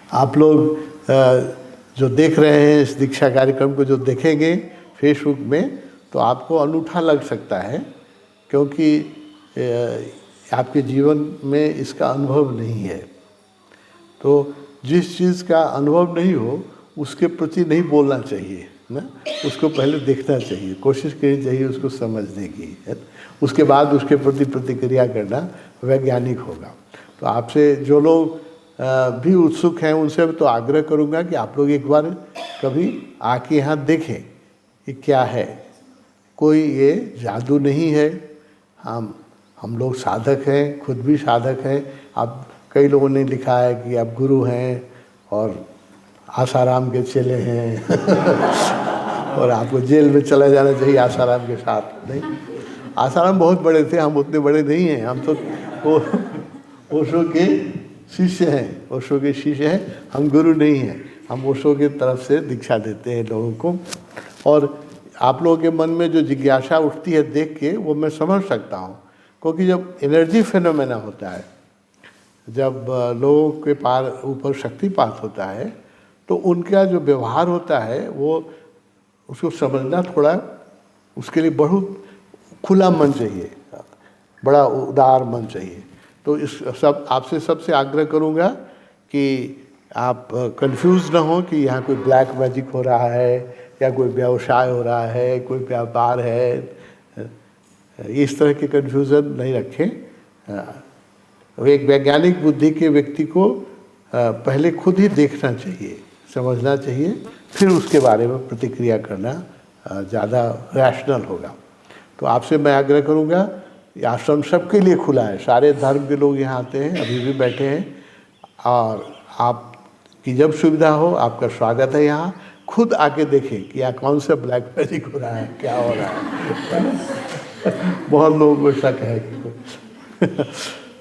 आप लोग जो देख रहे हैं इस दीक्षा कार्यक्रम को, जो देखेंगे फेसबुक में, तो आपको अनूठा लग सकता है, क्योंकि आपके जीवन में इसका अनुभव नहीं है। तो जिस चीज़ का अनुभव नहीं हो उसके प्रति नहीं बोलना चाहिए ना, उसको पहले देखना चाहिए, कोशिश करनी चाहिए उसको समझने की, है। उसके बाद उसके प्रति प्रतिक्रिया करना वैज्ञानिक होगा। तो आपसे जो लोग भी उत्सुक हैं उनसे तो आग्रह करूँगा कि आप लोग एक बार कभी आके यहाँ देखें कि क्या है। कोई ये जादू नहीं है। हम लोग साधक हैं, खुद भी साधक हैं। अब कई लोगों ने लिखा है कि आप गुरु हैं और आसाराम के चेले हैं और आपको जेल में चला जाना चाहिए आसाराम के साथ। नहीं, आसाराम बहुत बड़े थे, हम उतने बड़े नहीं हैं। हम तो ओशो के शिष्य हैं, ओशो के शिष्य हैं, हम गुरु नहीं हैं। हम ओशो की तरफ से दीक्षा देते हैं लोगों को। और आप लोगों के मन में जो जिज्ञासा उठती है देख के, वो मैं समझ सकता हूँ, क्योंकि जब एनर्जी फिनोमेना होता है, जब लोगों के पार ऊपर शक्तिपात होता है, तो उनका जो व्यवहार होता है वो उसको समझना थोड़ा, उसके लिए बहुत खुला मन चाहिए, बड़ा उदार मन चाहिए। तो इस सब आपसे सबसे आग्रह करूँगा कि आप कंफ्यूज ना हो कि यहाँ कोई ब्लैक मैजिक हो रहा है या कोई व्यवसाय हो रहा है, कोई व्यापार है, इस तरह के कन्फ्यूज़न नहीं रखें। एक वैज्ञानिक बुद्धि के व्यक्ति को पहले खुद ही देखना चाहिए, समझना चाहिए, फिर उसके बारे में प्रतिक्रिया करना ज़्यादा रैशनल होगा। तो आपसे मैं आग्रह करूँगा, ये आश्रम सबके लिए खुला है, सारे धर्म के लोग यहाँ आते हैं, अभी भी बैठे हैं, और आपकी जब सुविधा हो आपका स्वागत है यहाँ। खुद आके देखें कि यहाँ कौन सा ब्लैक मैजिक हो रहा है, क्या हो रहा है। बहुत लोगों को शक है कि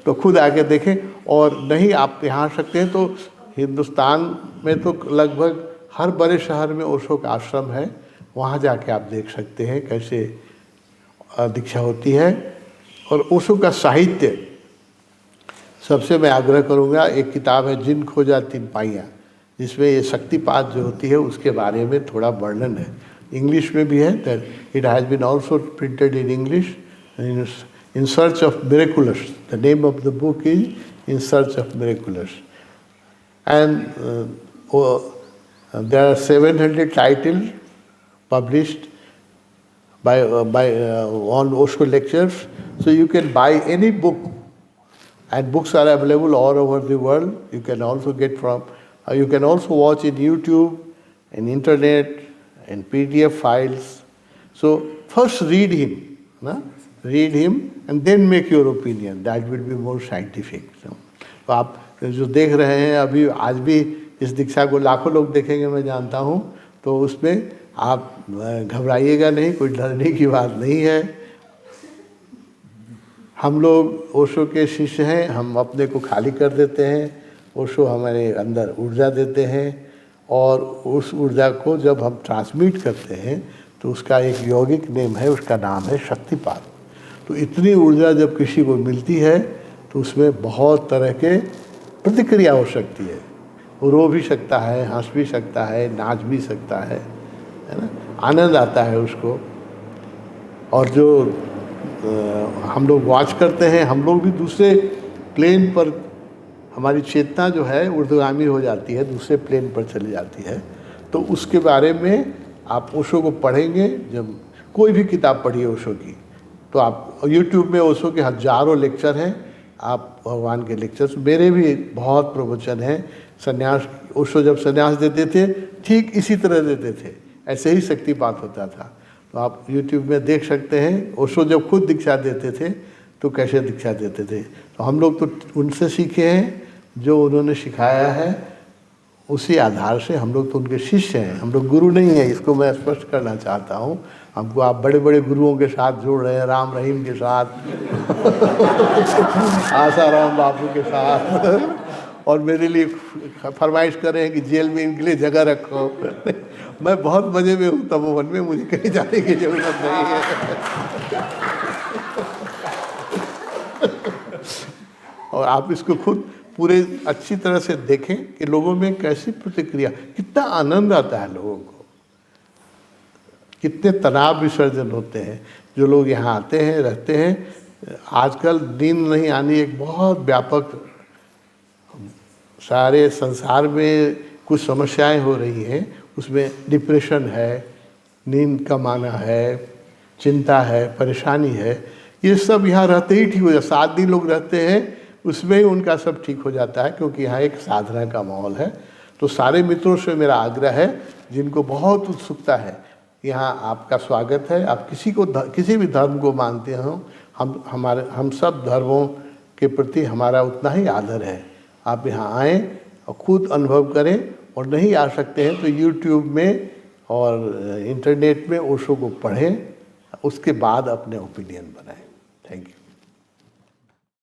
तो खुद आके देखें। और नहीं आप यहाँ आ सकते हैं तो हिंदुस्तान में तो लगभग हर बड़े शहर में ओशो का आश्रम है, वहाँ जाके आप देख सकते हैं कैसे दीक्षा होती है। और ओशो का साहित्य सबसे मैं आग्रह करूँगा, एक किताब है जिन खोजा तिन पाइयाँ, जिसमें ये शक्तिपात जो होती है उसके बारे में थोड़ा वर्णन है। इंग्लिश में भी है, it has been also printed in English, In Search of Miraculous. The name of the book is In Search of Miraculous. And there are 700 titles published by on Osho lectures. So you can buy any book, and books are available all over the world. You can also get from, you can also watch in YouTube, in internet, in PDF files. So first read him. Na? Read him and then make your opinion. That will be more scientific. तो आप जो देख रहे हैं अभी, आज भी इस दीक्षा को लाखों लोग देखेंगे मैं जानता हूँ, तो उसमें आप घबराइएगा नहीं, कोई डरने की बात नहीं है। हम लोग ओशो के शिष्य हैं, हम अपने को खाली कर देते हैं, ओशो हमारे अंदर ऊर्जा देते हैं, और उस ऊर्जा को जब हम ट्रांसमिट करते हैं तो उसका एक यौगिक नेम है, उसका नाम है शक्तिपात। तो इतनी ऊर्जा जब किसी को मिलती है तो उसमें बहुत तरह के प्रतिक्रिया हो सकती है। वो रो भी सकता है, हंस भी सकता है, नाच भी सकता है ना, आनंद आता है उसको। और जो हम लोग वॉच करते हैं, हम लोग भी दूसरे प्लेन पर, हमारी चेतना जो है ऊर्ध्वगामी हो जाती है, दूसरे प्लेन पर चली जाती है। तो उसके बारे में आप ओशो को पढ़ेंगे, जब कोई भी किताब पढ़िए ओशो की, तो आप YouTube में ओशो के हजारों लेक्चर हैं, आप भगवान के लेक्चर्स, मेरे भी बहुत प्रवचन हैं। सन्यास, ओशो जब सन्यास देते थे ठीक इसी तरह देते थे, ऐसे ही शक्तिपात होता था। तो आप YouTube में देख सकते हैं ओशो जब खुद दीक्षा देते थे तो कैसे दीक्षा देते थे। तो हम लोग तो उनसे सीखे हैं, जो उन्होंने सिखाया है उसी आधार से हम लोग तो उनके शिष्य हैं, हम लोग गुरु नहीं हैं। इसको मैं स्पष्ट करना चाहता हूँ। हमको आप बड़े बड़े गुरुओं के साथ जोड़ रहे हैं, राम रहीम के साथ आसाराम बापू के साथ, और मेरे लिए फरमाइश कर रहे हैं कि जेल में इनके लिए जगह रखो। मैं बहुत मज़े में हूँ तपोवन में, मुझे कहीं जाने की जरूरत नहीं है। और आप इसको खुद पूरे अच्छी तरह से देखें कि लोगों में कैसी प्रतिक्रिया, कितना आनंद आता है लोगों को, कितने तनाव विसर्जन होते हैं। जो लोग यहाँ आते हैं, रहते हैं, आजकल नींद नहीं आनी एक बहुत व्यापक, सारे संसार में कुछ समस्याएं हो रही हैं, उसमें डिप्रेशन है, नींद कम आना है, चिंता है, परेशानी है, ये सब यहाँ रहते ही ठीक हो जाता है। 7 दिन लोग रहते हैं, उसमें ही उनका सब ठीक हो जाता है, क्योंकि यहाँ एक साधना का माहौल है। तो सारे मित्रों से मेरा आग्रह है, जिनको बहुत उत्सुकता है, यहाँ आपका स्वागत है। आप किसी भी धर्म को मानते हो, हम सब धर्मों के प्रति हमारा उतना ही आदर है। आप यहाँ आएँ और खुद अनुभव करें, और नहीं आ सकते हैं तो यूट्यूब में और इंटरनेट में ओशो को पढ़ें, उसके बाद अपने ओपिनियन बनाएं। Thank you.